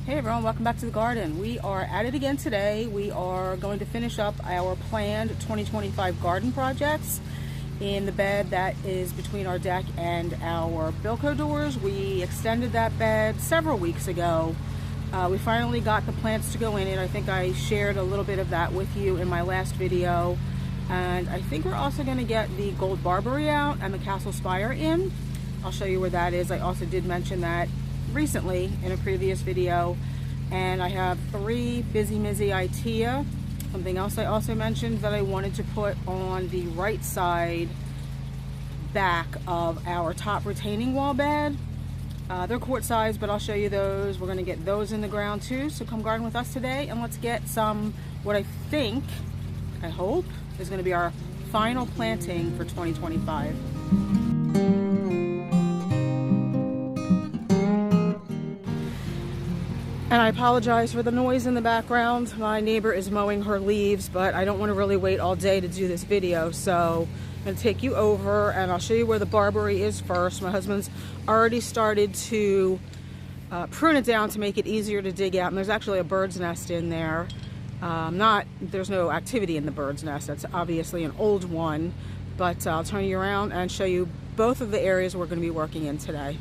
Hey everyone, welcome back to the garden. We are at it again today. We are going to finish up our planned 2025 garden projects in the bed that is between our deck and our Bilko doors. We extended that bed several weeks ago. We finally got the plants to go in it. I think I shared a little bit of that with you in my last video. And I think we're also going to get the gold barberry out and the 𝗟𝗶𝗸𝗲 in. I'll show you where that is. I also did mention that recently in a previous video. And I have 3 busy Mizzy 𝗟𝗂𝗲. Something else I also mentioned that I wanted to put on the right side back of our top retaining wall bed. They're quart size, but I'll show you those. We're going to get those in the ground too. So come garden with us today and let's get some, what I hope, is going to be our final planting for 2025. And I apologize for the noise in the background. My neighbor is mowing her leaves, but I don't want to really wait all day to do this video. So I'm going to take you over and I'll show you where the barberry is first. My husband's already started to prune it down to make it easier to dig out. And there's actually a bird's nest in there. There's no activity in the bird's nest. That's obviously an old one. But I'll turn you around and show you both of the areas we're going to be working in today.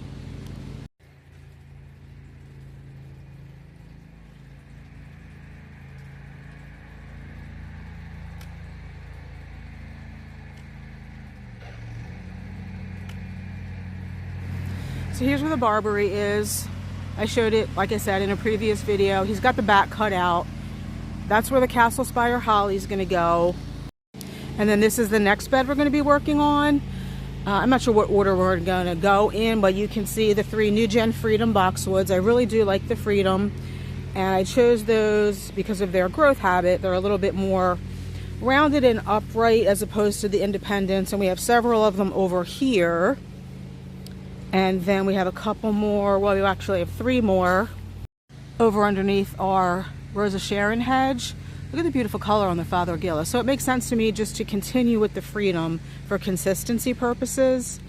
So here's where the barberry is. I showed it, like I said, in a previous video. He's got the back cut out. That's where the 𝗟𝗶𝗸𝗲 holly is going to go. And then this is the next bed we're going to be working on. I'm not sure what order we're going to go in, but you can see the 3 NewGen Freedom Boxwoods. I really do like the Freedom. And I chose those because of their growth habit. They're a little bit more rounded and upright as opposed to the Independence. And we have several of them over here. And then we have a couple more, well, we actually have 3 more over underneath our Rosa Sharon hedge. Look at the beautiful color on the Fothergilla. So it makes sense to me just to continue with the Freedom for consistency purposes,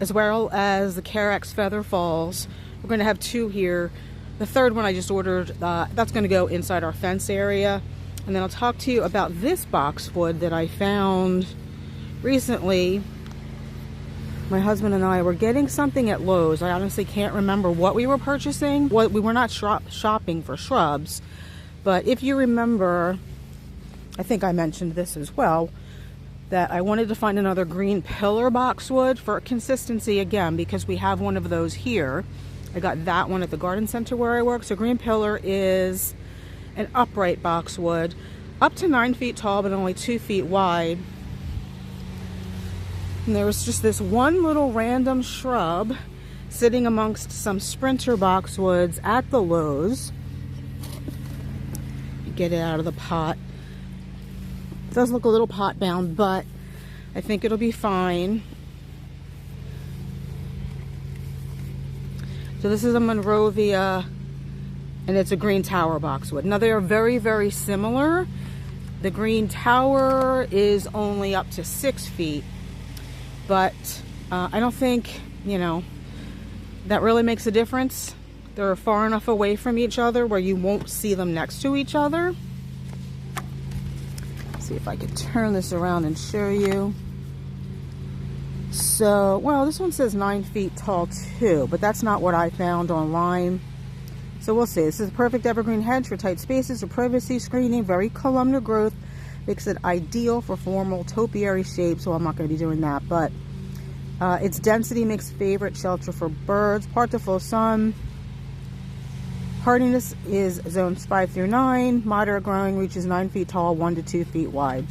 as well as the Carex Feather Falls. We're going to have 2 here. The third one I just ordered, that's going to go inside our fence area. And then I'll talk to you about this boxwood that I found recently. My husband and I were getting something at Lowe's. I honestly can't remember what we were purchasing. We were not shopping for shrubs. But if you remember, I think I mentioned this as well, that I wanted to find another green pillar boxwood for consistency again, because we have one of those here. I got that one at the garden center where I work. So green pillar is an upright boxwood, up to 9 feet tall, but only 2 feet wide. And there was just this one little random shrub sitting amongst some sprinter boxwoods at the Lowe's. Get it out of the pot. It does look a little pot bound, but I think it'll be fine. So this is a Monrovia, and it's a green tower boxwood. Now they are very, very similar. The green tower is only up to 6 feet. But I don't think, that really makes a difference. They're far enough away from each other where you won't see them next to each other. Let's see if I can turn this around and show you. So, well, this one says 9 feet tall too, but that's not what I found online. So we'll see. This is a perfect evergreen hedge for tight spaces or privacy screening. Very columnar growth. Makes it ideal for formal topiary shapes. Well, I'm not going to be doing that, but its density makes favorite shelter for birds. Part to full sun. Hardiness is zones 5 through 9. Moderate growing, reaches 9 feet tall, 1 to 2 feet wide.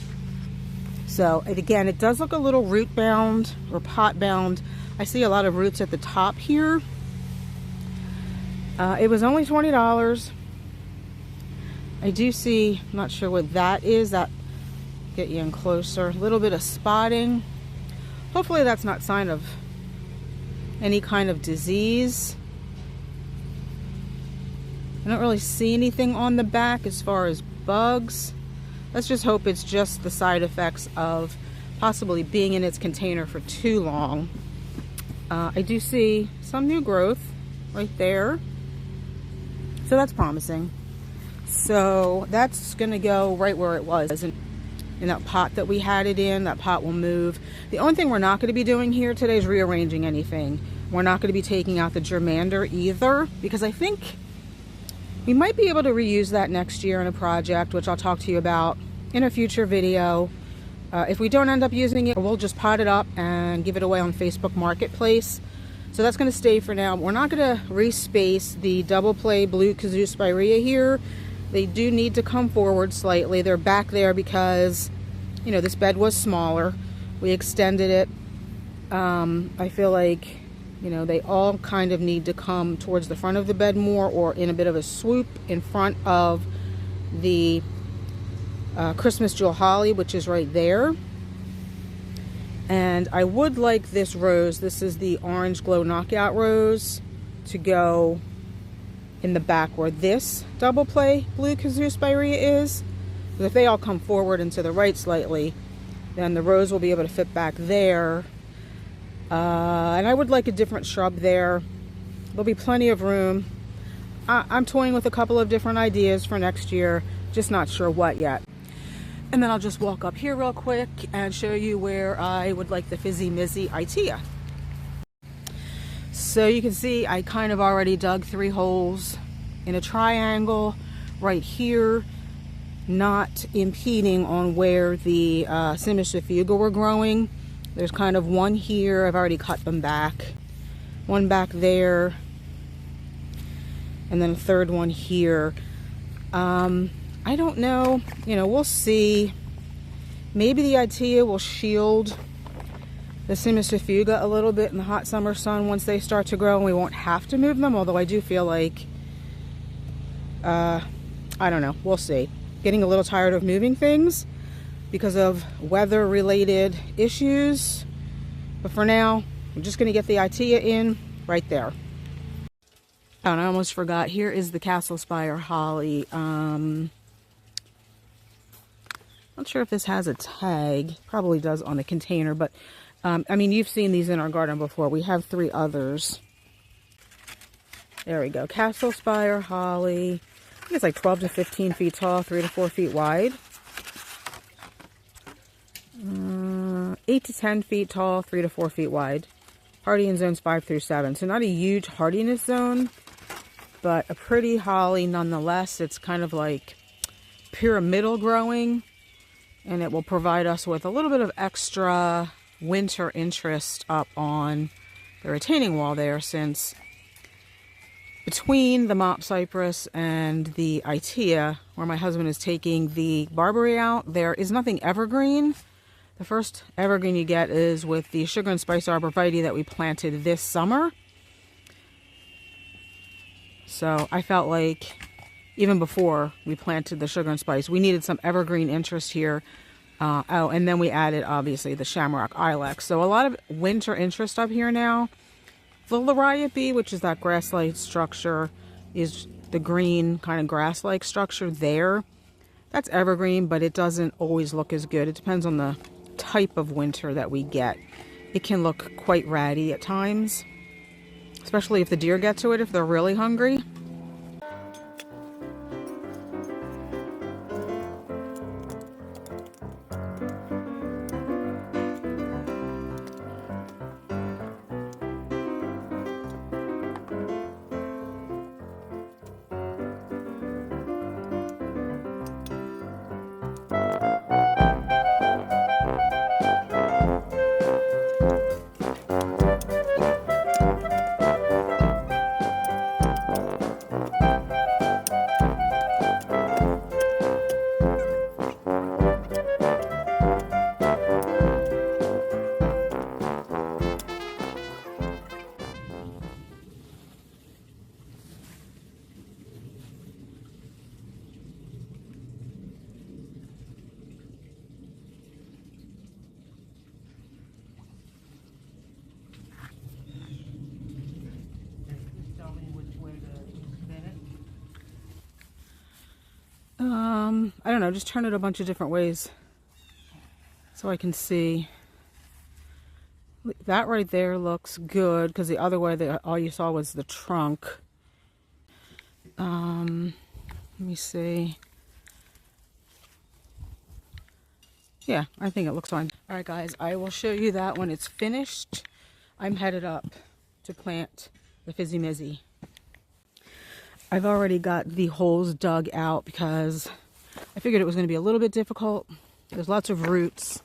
So, and again, it does look a little root bound or pot bound. I see a lot of roots at the top here. It was only $20. I do see, I'm not sure what that is. That get you in closer. A little bit of spotting. Hopefully that's not sign of any kind of disease. I don't really see anything on the back as far as bugs. Let's just hope it's just the side effects of possibly being in its container for too long. I do see some new growth right there. So that's promising. So that's going to go right where it was in that pot that we had it in. That pot will move. The only thing we're not going to be doing here today is rearranging anything. We're not going to be taking out the germander either, because I think we might be able to reuse that next year in a project, which I'll talk to you about in a future video. If we don't end up using it, we'll just pot it up and give it away on Facebook Marketplace. So that's going to stay for now. We're not going to respace the double play blue 𝗟𝗶𝗸𝗲 here. They do need to come forward slightly. They're back there because, you know, this bed was smaller. We extended it. I feel like, you know, they all kind of need to come towards the front of the bed more, or in a bit of a swoop in front of the Christmas jewel holly, which is right there. And I would like this rose, this is the orange glow knockout rose, to go in the back where this double play blue 𝗟𝗶𝗸𝗲 is. Because if they all come forward and to the right slightly, then the rose will be able to fit back there. And I would like a different shrub there. There'll be plenty of room. I'm toying with a couple of different ideas for next year, just not sure what yet. And then I'll just walk up here real quick and show you where I would like the fizzy mizzy 𝗟𝗶𝗲𝗲. So you can see I kind of already dug 3 holes in a triangle right here, not impeding on where the 𝗟𝗶𝗸𝗲 were growing. There's kind of one here, I've already cut them back. One back there, and then a third one here. I don't know, you know, we'll see. Maybe the 𝗟𝗶𝗲𝗲 will shield the 𝗟𝗶𝗸𝗲 a little bit in the hot summer sun once they start to grow, and we won't have to move them, although I do feel like, I don't know, we'll see. Getting a little tired of moving things because of weather related issues. But for now, I'm just gonna get the 𝗟𝗶𝗲𝗲 in right there. Oh, and I almost forgot, here is the 𝗟𝗶𝗸𝗲 holly. Not sure if this has a tag, probably does on the container, but I mean, you've seen these in our garden before. We have 3 others. There we go. 𝗟𝗶𝗸𝗲 holly. I think it's like 12 to 15 feet tall, 3 to 4 feet wide. 8 to 10 feet tall, 3 to 4 feet wide. Hardy in zones 5 through 7. So not a huge hardiness zone, but a pretty holly nonetheless. It's kind of like pyramidal growing, and it will provide us with a little bit of extra winter interest up on the retaining wall there, since between the mop cypress and the 𝗟𝗶𝗲𝗲, where my husband is taking the barberry out, there is nothing evergreen. The first evergreen you get is with the sugar and spice 𝗟𝗶𝗸𝗲 that we planted this summer. So I felt like even before we planted the sugar and spice, we needed some evergreen interest here. Oh, and then we added, obviously, the shamrock ilex. So a lot of winter interest up here now. The 𝗟𝗶𝗸𝗲𝗲, which is that grass-like structure, is the green kind of grass-like structure there. That's evergreen, but it doesn't always look as good. It depends on the type of winter that we get. It can look quite ratty at times, especially if the deer get to it, if they're really hungry. I don't know, just turn it a bunch of different ways so I can see. That right there looks good, because the other way, all you saw was the trunk. Let me see. Yeah, I think it looks fine. All right, guys, I will show you that when it's finished. I'm headed up to plant the Fizzy Mizzy. I've already got the holes dug out because I figured it was going to be a little bit difficult. There's lots of roots.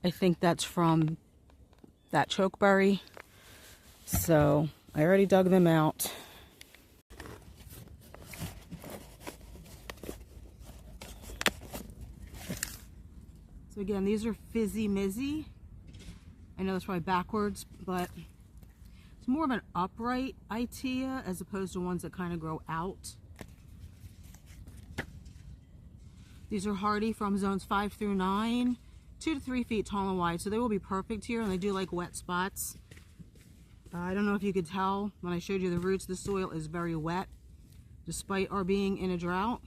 I think that's from that chokeberry. So I already dug them out. So again, these are Fizzy Mizzy. I know that's probably backwards, but it's more of an upright idea as opposed to ones that kind of grow out. These are hardy from zones 5 through 9, 2 to 3 feet tall and wide, so they will be perfect here, and they do like wet spots. I don't know if you could tell when I showed you the roots, the soil is very wet despite our being in a drought.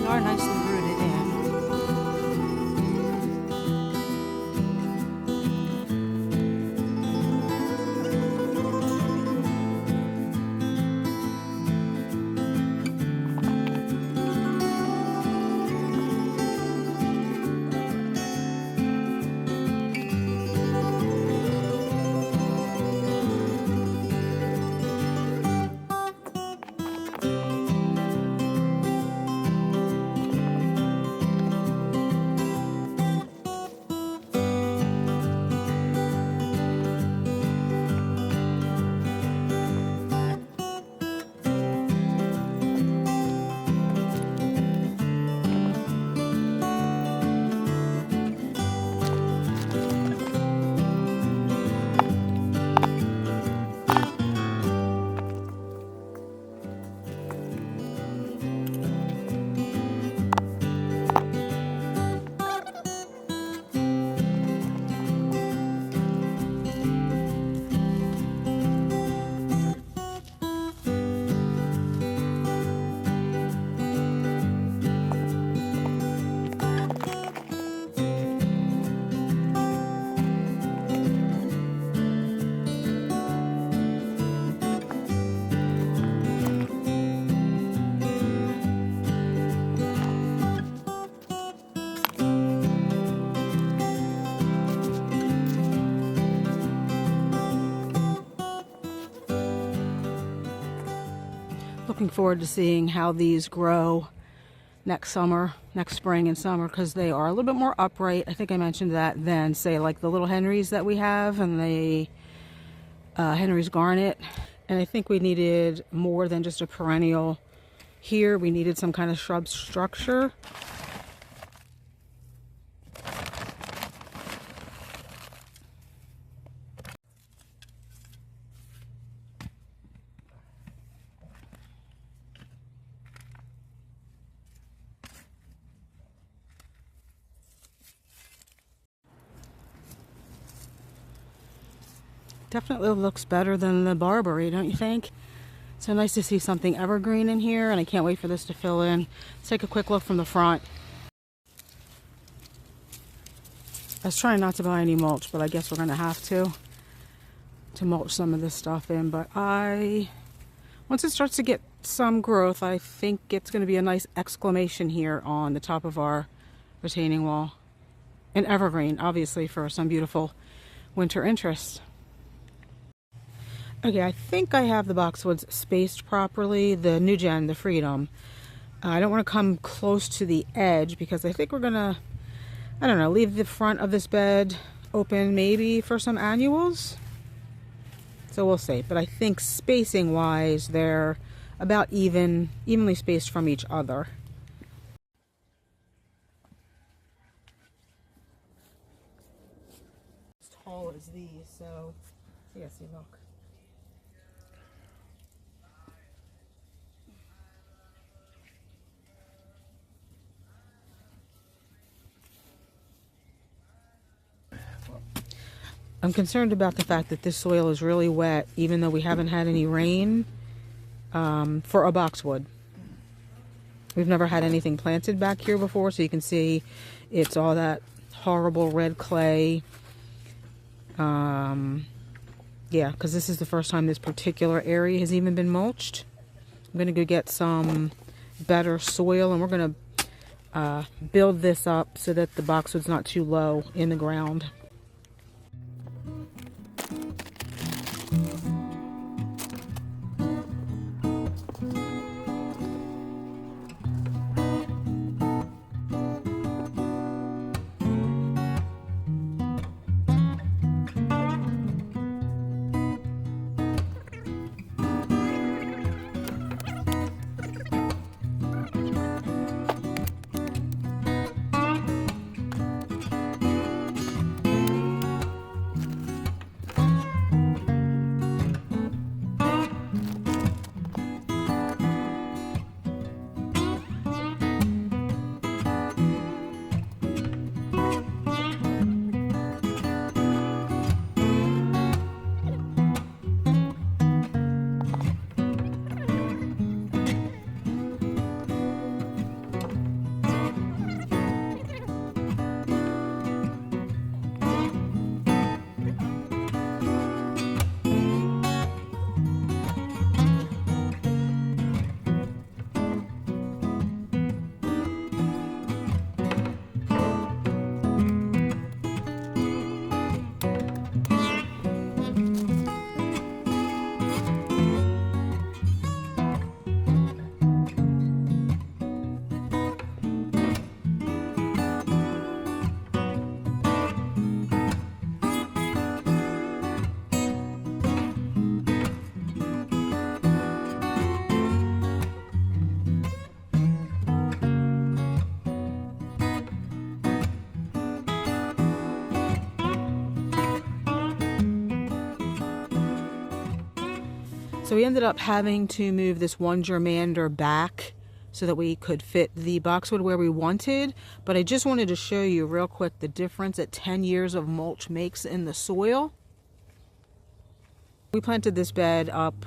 Are nicely rooted in. Looking forward to seeing how these grow next summer, next spring and summer, because they are a little bit more upright. I think I mentioned that than say like the little Henrys that we have and the Henry's Garnet. And I think we needed more than just a perennial here. We needed some kind of shrub structure. Definitely looks better than the barberry, don't you think? So nice to see something evergreen in here, and I can't wait for this to fill in. Let's take a quick look from the front. I was trying not to buy any mulch, but I guess we're going to have to mulch some of this stuff in. But once it starts to get some growth. I think it's going to be a nice exclamation here on the top of our retaining wall. An evergreen, obviously, for some beautiful winter interest. Okay, I think I have the Boxwoods spaced properly. The NewGen, the Freedom. I don't want to come close to the edge because I think we're going to, I don't know, leave the front of this bed open maybe for some annuals. So we'll see. But I think spacing wise, they're about evenly spaced from each other. As tall as these, so yeah, see, look. I'm concerned about the fact that this soil is really wet, even though we haven't had any rain, for a boxwood. We've never had anything planted back here before, so you can see it's all that horrible red clay. Yeah, because this is the first time this particular area has even been mulched. I'm going to go get some better soil, and we're going to build this up so that the boxwood's not too low in the ground. So we ended up having to move this one germander back so that we could fit the boxwood where we wanted. But I just wanted to show you real quick the difference that 10 years of mulch makes in the soil. We planted this bed up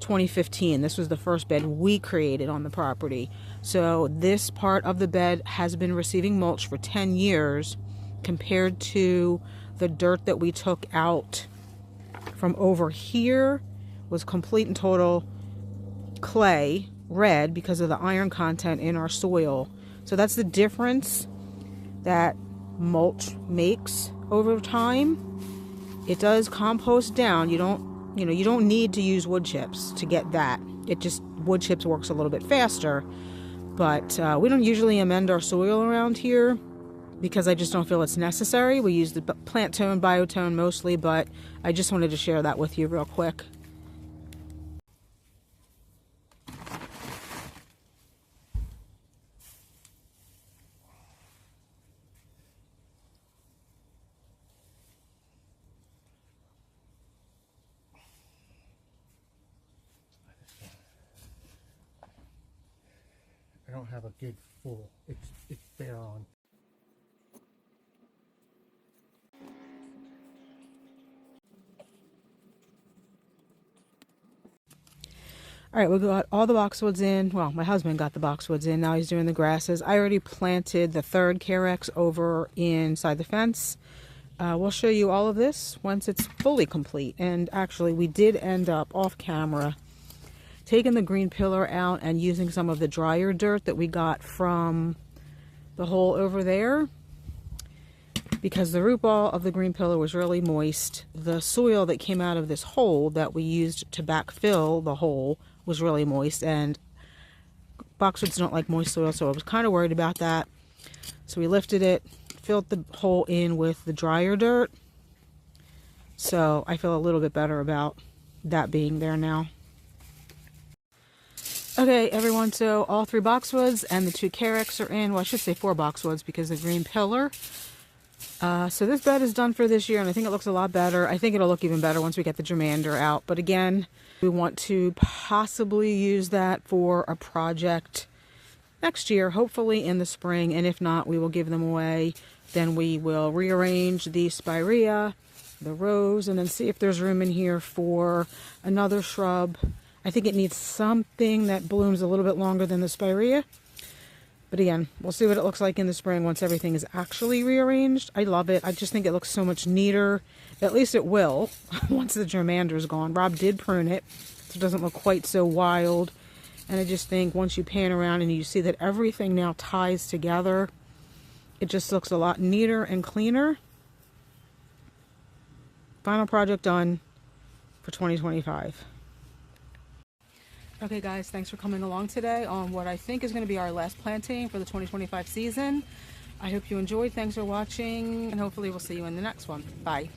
2015. This was the first bed we created on the property. So this part of the bed has been receiving mulch for 10 years compared to the dirt that we took out from over here. Was complete and total clay, red, because of the iron content in our soil. So that's the difference that mulch makes over time. It does compost down. You don't need to use wood chips to get that. Wood chips works a little bit faster, but we don't usually amend our soil around here because I just don't feel it's necessary. We use the plant tone, biotone mostly, but I just wanted to share that with you real quick. I don't have a good full. It's bare on. All right, we got all the boxwoods in. Well, my husband got the boxwoods in. Now he's doing the grasses. I already planted the third Carex over inside the fence. We'll show you all of this once it's fully complete. And actually, we did end up off camera taking the green pillar out and using some of the drier dirt that we got from the hole over there, because the root ball of the green pillar was really moist. The soil that came out of this hole that we used to backfill the hole was really moist, and boxwoods don't like moist soil, so I was kind of worried about that. So we lifted it, filled the hole in with the drier dirt. So I feel a little bit better about that being there now. Okay, everyone, so all 3 boxwoods and the 2 Carex are in. Well, I should say 4 boxwoods because the green pillar. So this bed is done for this year, and I think it looks a lot better. I think it'll look even better once we get the germander out. But again, we want to possibly use that for a project next year, hopefully in the spring. And if not, we will give them away. Then we will rearrange the spirea, the rose, and then see if there's room in here for another shrub. I think it needs something that blooms a little bit longer than the spirea. But again, we'll see what it looks like in the spring once everything is actually rearranged. I love it. I just think it looks so much neater. At least it will once the germander is gone. Rob did prune it, so it doesn't look quite so wild. And I just think once you pan around and you see that everything now ties together, it just looks a lot neater and cleaner. Final project done for 2025. Okay guys, thanks for coming along today on what I think is going to be our last planting for the 2025 season. I hope you enjoyed. Thanks for watching, and hopefully we'll see you in the next one. Bye.